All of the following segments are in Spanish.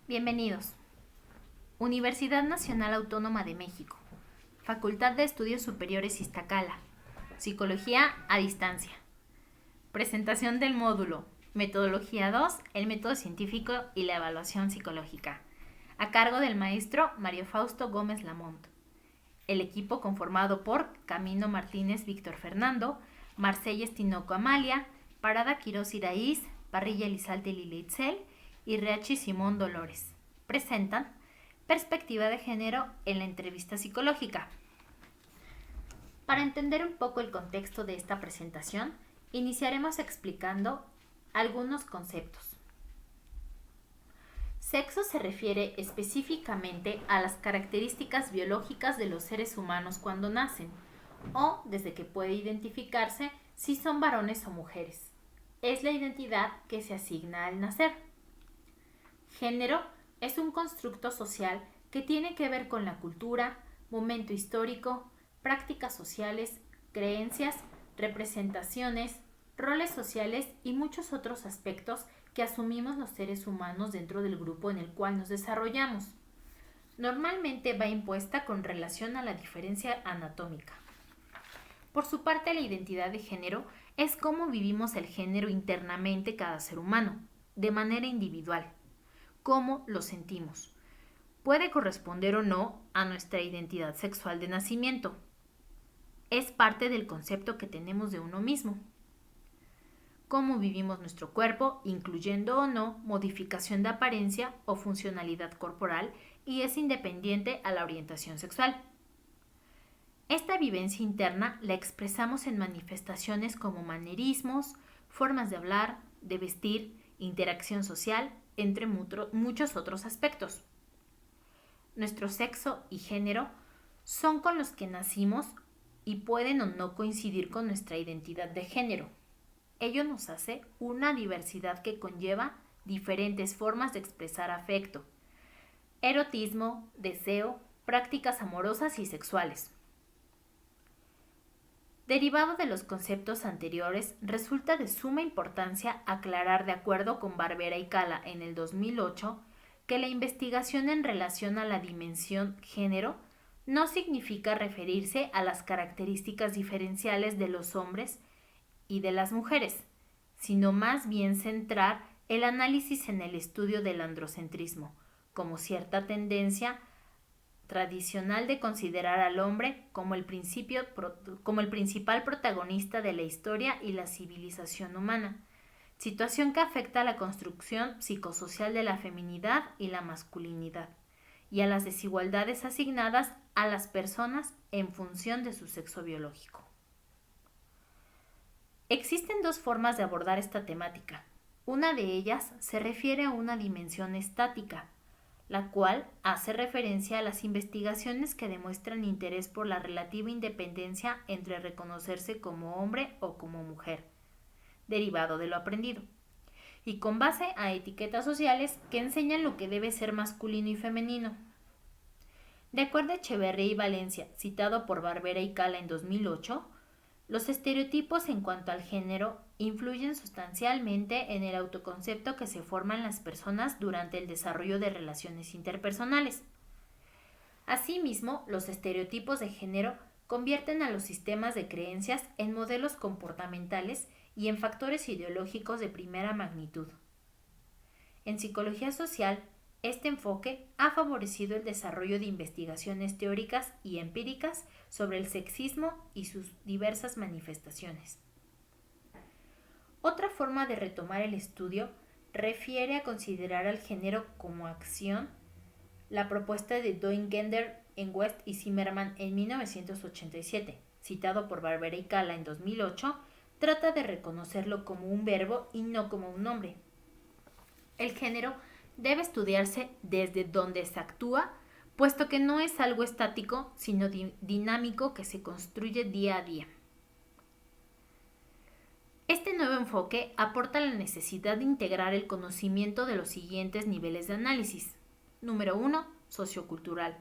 Bienvenidos. Universidad Nacional Autónoma de México. Facultad de Estudios Superiores Iztacala. Psicología a distancia. Presentación del módulo. Metodología 2, el método científico y la evaluación psicológica. A cargo del maestro Mario Fausto Gómez Lamont. El equipo conformado por Camino Martínez Víctor Fernando, Marsella Estinoco Amalia, Parada Quirós Iraíz, Parrilla Elizalde Lili Itzel y Reachi Simón Dolores. Presentan Perspectiva de Género en la entrevista psicológica. Para entender un poco el contexto de esta presentación, iniciaremos explicando algunos conceptos. Sexo se refiere específicamente a las características biológicas de los seres humanos cuando nacen, o desde que puede identificarse si son varones o mujeres. Es la identidad que se asigna al nacer. Género es un constructo social que tiene que ver con la cultura, momento histórico, prácticas sociales, creencias, representaciones, roles sociales y muchos otros aspectos que asumimos los seres humanos dentro del grupo en el cual nos desarrollamos. Normalmente va impuesta con relación a la diferencia anatómica. Por su parte, la identidad de género es cómo vivimos el género internamente cada ser humano, de manera individual, cómo lo sentimos. Puede corresponder o no a nuestra identidad sexual de nacimiento. Es parte del concepto que tenemos de uno mismo. Cómo vivimos nuestro cuerpo, incluyendo o no modificación de apariencia o funcionalidad corporal, y es independiente a la orientación sexual. Esta vivencia interna la expresamos en manifestaciones como manerismos, formas de hablar, de vestir, interacción social, entre muchos otros aspectos. Nuestro sexo y género son con los que nacimos y pueden o no coincidir con nuestra identidad de género. Ello nos hace una diversidad que conlleva diferentes formas de expresar afecto, erotismo, deseo, prácticas amorosas y sexuales. Derivado de los conceptos anteriores, resulta de suma importancia aclarar, de acuerdo con Barbera y Cala en el 2008, que la investigación en relación a la dimensión género no significa referirse a las características diferenciales de los hombres y de las mujeres, sino más bien centrar el análisis en el estudio del androcentrismo, como cierta tendencia tradicional de considerar al hombre como el principal protagonista de la historia y la civilización humana, situación que afecta a la construcción psicosocial de la feminidad y la masculinidad, y a las desigualdades asignadas a las personas en función de su sexo biológico. Existen dos formas de abordar esta temática. Una de ellas se refiere a una dimensión estática, la cual hace referencia a las investigaciones que demuestran interés por la relativa independencia entre reconocerse como hombre o como mujer, derivado de lo aprendido, y con base a etiquetas sociales que enseñan lo que debe ser masculino y femenino. De acuerdo a Echeverría y Valencia, citado por Barbera y Cala en 2008, los estereotipos en cuanto al género influyen sustancialmente en el autoconcepto que se forma en las personas durante el desarrollo de relaciones interpersonales. Asimismo, los estereotipos de género convierten a los sistemas de creencias en modelos comportamentales y en factores ideológicos de primera magnitud. En psicología social, este enfoque ha favorecido el desarrollo de investigaciones teóricas y empíricas sobre el sexismo y sus diversas manifestaciones. Otra forma de retomar el estudio refiere a considerar al género como acción. La propuesta de Doing-Gender en West y Zimmerman en 1987, citado por Barbera y Cala en 2008, trata de reconocerlo como un verbo y no como un nombre. El género debe estudiarse desde donde se actúa, puesto que no es algo estático, sino dinámico que se construye día a día. Este nuevo enfoque aporta la necesidad de integrar el conocimiento de los siguientes niveles de análisis. Número 1. Sociocultural,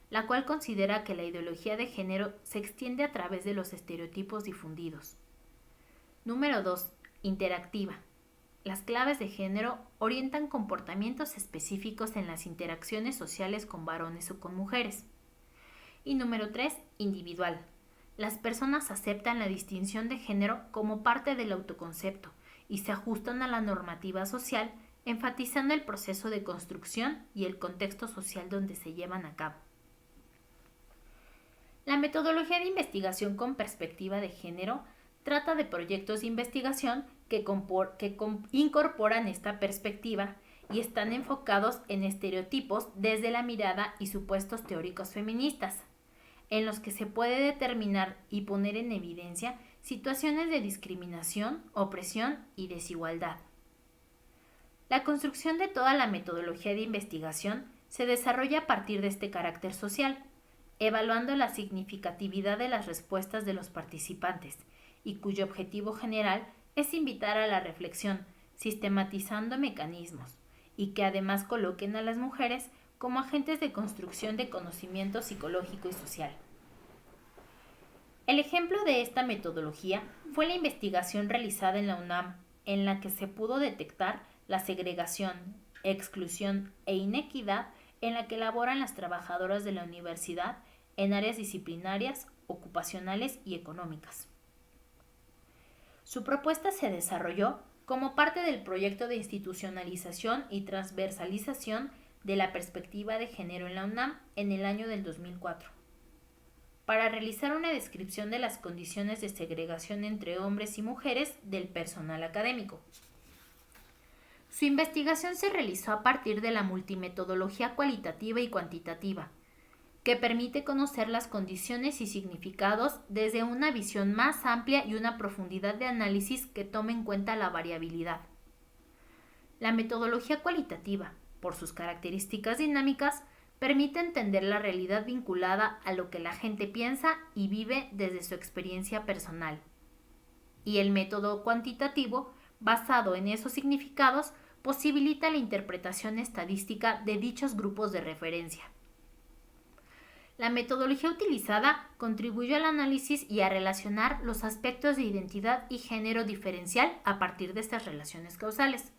la cual considera que la ideología de género se extiende a través de los estereotipos difundidos. Número 2. Interactiva, las claves de género orientan comportamientos específicos en las interacciones sociales con varones o con mujeres. Y número 3, individual. Las personas aceptan la distinción de género como parte del autoconcepto y se ajustan a la normativa social, enfatizando el proceso de construcción y el contexto social donde se llevan a cabo. La metodología de investigación con perspectiva de género trata de proyectos de investigación que incorporan esta perspectiva y están enfocados en estereotipos desde la mirada y supuestos teóricos feministas, en los que se puede determinar y poner en evidencia situaciones de discriminación, opresión y desigualdad. La construcción de toda la metodología de investigación se desarrolla a partir de este carácter social, evaluando la significatividad de las respuestas de los participantes y cuyo objetivo general es invitar a la reflexión, sistematizando mecanismos, y que además coloquen a las mujeres como agentes de construcción de conocimiento psicológico y social. El ejemplo de esta metodología fue la investigación realizada en la UNAM, en la que se pudo detectar la segregación, exclusión e inequidad en la que laboran las trabajadoras de la universidad en áreas disciplinarias, ocupacionales y económicas. Su propuesta se desarrolló como parte del proyecto de institucionalización y transversalización de la perspectiva de género en la UNAM en el año del 2004, para realizar una descripción de las condiciones de segregación entre hombres y mujeres del personal académico. Su investigación se realizó a partir de la multimetodología cualitativa y cuantitativa, que permite conocer las condiciones y significados desde una visión más amplia y una profundidad de análisis que tome en cuenta la variabilidad. La metodología cualitativa, por sus características dinámicas, permite entender la realidad vinculada a lo que la gente piensa y vive desde su experiencia personal. Y el método cuantitativo, basado en esos significados, posibilita la interpretación estadística de dichos grupos de referencia. La metodología utilizada contribuyó al análisis y a relacionar los aspectos de identidad y género diferencial a partir de estas relaciones causales.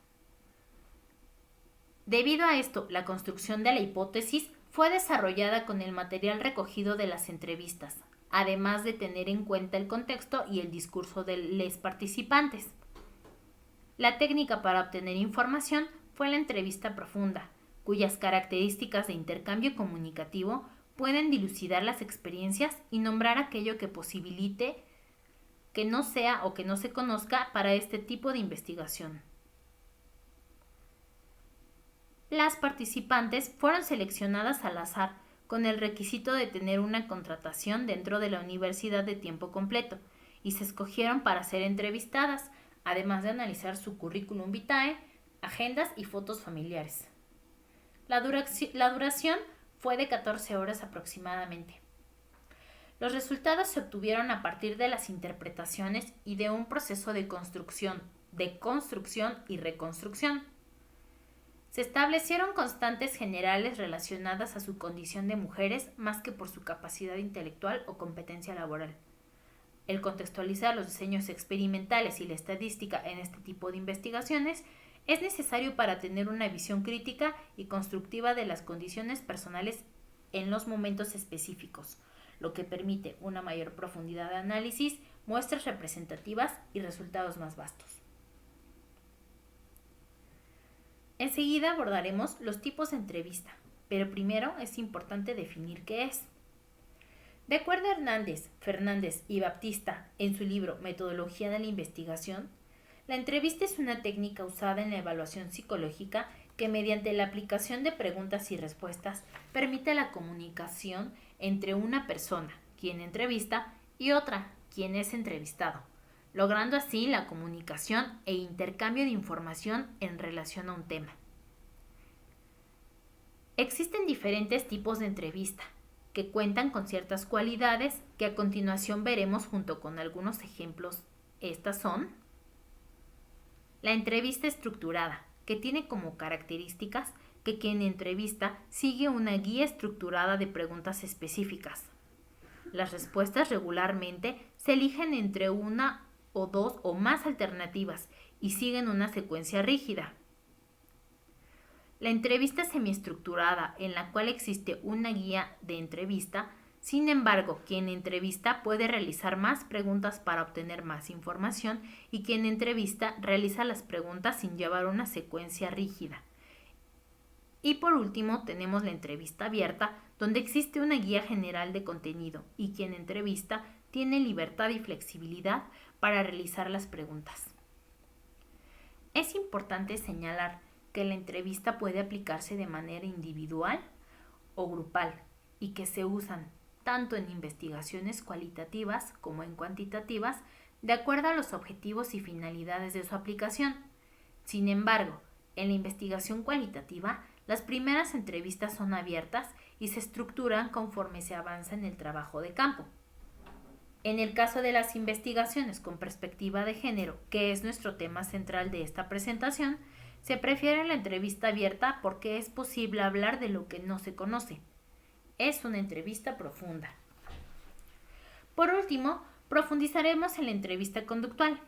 Debido a esto, la construcción de la hipótesis fue desarrollada con el material recogido de las entrevistas, además de tener en cuenta el contexto y el discurso de los participantes. La técnica para obtener información fue la entrevista profunda, cuyas características de intercambio comunicativo pueden dilucidar las experiencias y nombrar aquello que posibilite que no sea o que no se conozca para este tipo de investigación. Las participantes fueron seleccionadas al azar con el requisito de tener una contratación dentro de la universidad de tiempo completo y se escogieron para ser entrevistadas, además de analizar su currículum vitae, agendas y fotos familiares. La duración fue de 14 horas aproximadamente. Los resultados se obtuvieron a partir de las interpretaciones y de un proceso de construcción y reconstrucción. Se establecieron constantes generales relacionadas a su condición de mujeres más que por su capacidad intelectual o competencia laboral. El contextualizar los diseños experimentales y la estadística en este tipo de investigaciones es necesario para tener una visión crítica y constructiva de las condiciones personales en los momentos específicos, lo que permite una mayor profundidad de análisis, muestras representativas y resultados más vastos. Enseguida abordaremos los tipos de entrevista, pero primero es importante definir qué es. De acuerdo a Fernández y Baptista en su libro Metodología de la Investigación, la entrevista es una técnica usada en la evaluación psicológica que mediante la aplicación de preguntas y respuestas permite la comunicación entre una persona, quien entrevista, y otra, quien es entrevistado, logrando así la comunicación e intercambio de información en relación a un tema. Existen diferentes tipos de entrevista, que cuentan con ciertas cualidades que a continuación veremos junto con algunos ejemplos. Estas son: la entrevista estructurada, que tiene como características que quien entrevista sigue una guía estructurada de preguntas específicas. Las respuestas regularmente se eligen entre una o dos o más alternativas y siguen una secuencia rígida. La entrevista semiestructurada, en la cual existe una guía de entrevista, sin embargo, quien entrevista puede realizar más preguntas para obtener más información y quien entrevista realiza las preguntas sin llevar una secuencia rígida. Y por último, tenemos la entrevista abierta, donde existe una guía general de contenido y quien entrevista tiene libertad y flexibilidad para realizar las preguntas. Es importante señalar que la entrevista puede aplicarse de manera individual o grupal y que se usan tanto en investigaciones cualitativas como en cuantitativas, de acuerdo a los objetivos y finalidades de su aplicación. Sin embargo, en la investigación cualitativa, las primeras entrevistas son abiertas y se estructuran conforme se avanza en el trabajo de campo. En el caso de las investigaciones con perspectiva de género, que es nuestro tema central de esta presentación, se prefiere la entrevista abierta porque es posible hablar de lo que no se conoce. Es una entrevista profunda. Por último, profundizaremos en la entrevista conductual.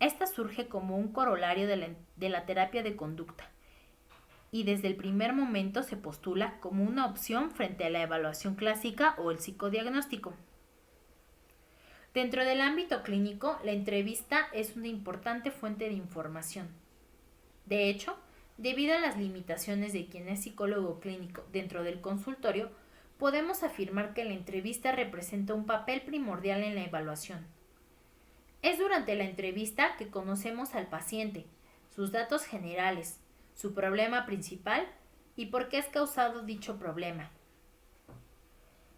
Esta surge como un corolario de la terapia de conducta y desde el primer momento se postula como una opción frente a la evaluación clásica o el psicodiagnóstico. Dentro del ámbito clínico, la entrevista es una importante fuente de información. De hecho, debido a las limitaciones de quien es psicólogo clínico dentro del consultorio, podemos afirmar que la entrevista representa un papel primordial en la evaluación. Es durante la entrevista que conocemos al paciente, sus datos generales, su problema principal y por qué es causado dicho problema.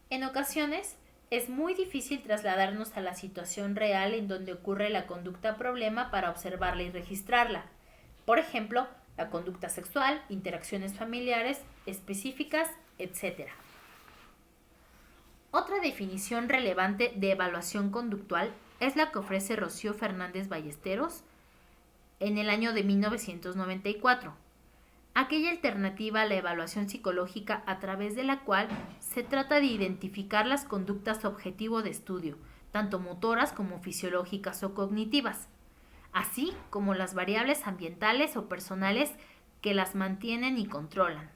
En ocasiones, es muy difícil trasladarnos a la situación real en donde ocurre la conducta problema para observarla y registrarla. Por ejemplo, la conducta sexual, interacciones familiares específicas, etc. Otra definición relevante de evaluación conductual es la que ofrece Rocío Fernández Ballesteros en el año de 1994. Aquella alternativa a la evaluación psicológica a través de la cual se trata de identificar las conductas objetivo de estudio, tanto motoras como fisiológicas o cognitivas, así como las variables ambientales o personales que las mantienen y controlan.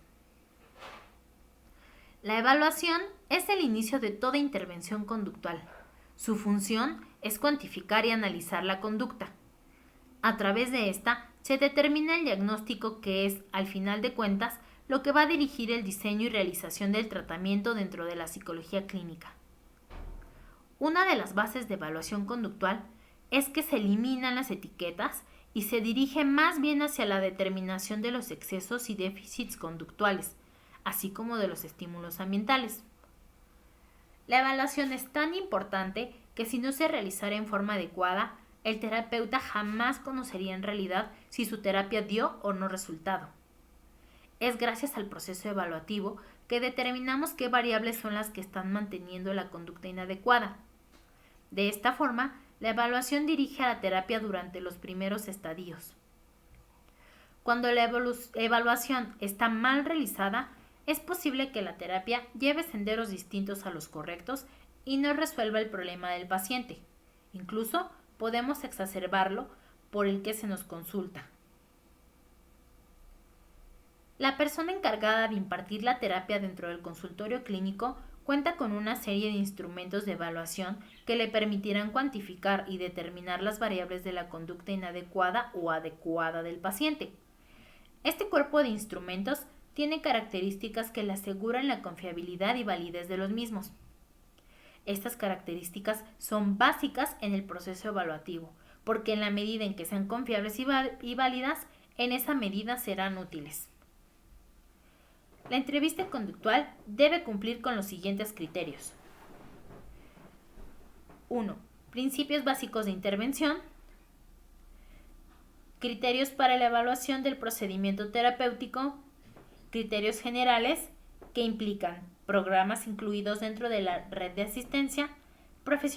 La evaluación es el inicio de toda intervención conductual. Su función es cuantificar y analizar la conducta. A través de esta se determina el diagnóstico que es, al final de cuentas, lo que va a dirigir el diseño y realización del tratamiento dentro de la psicología clínica. Una de las bases de evaluación conductual es que se eliminan las etiquetas y se dirige más bien hacia la determinación de los excesos y déficits conductuales, así como de los estímulos ambientales. La evaluación es tan importante que si no se realizara en forma adecuada, el terapeuta jamás conocería en realidad si su terapia dio o no resultado. Es gracias al proceso evaluativo que determinamos qué variables son las que están manteniendo la conducta inadecuada. De esta forma, la evaluación dirige a la terapia durante los primeros estadios. Cuando la evaluación está mal realizada, es posible que la terapia lleve senderos distintos a los correctos y no resuelva el problema del paciente. Incluso podemos exacerbarlo por el que se nos consulta. La persona encargada de impartir la terapia dentro del consultorio clínico cuenta con una serie de instrumentos de evaluación que le permitirán cuantificar y determinar las variables de la conducta inadecuada o adecuada del paciente. Este cuerpo de instrumentos tiene características que le aseguran la confiabilidad y validez de los mismos. Estas características son básicas en el proceso evaluativo, porque en la medida en que sean confiables y válidas, en esa medida serán útiles. La entrevista conductual debe cumplir con los siguientes criterios. 1. Principios básicos de intervención. Criterios para la evaluación del procedimiento terapéutico. Criterios generales que implican programas incluidos dentro de la red de asistencia, profesionales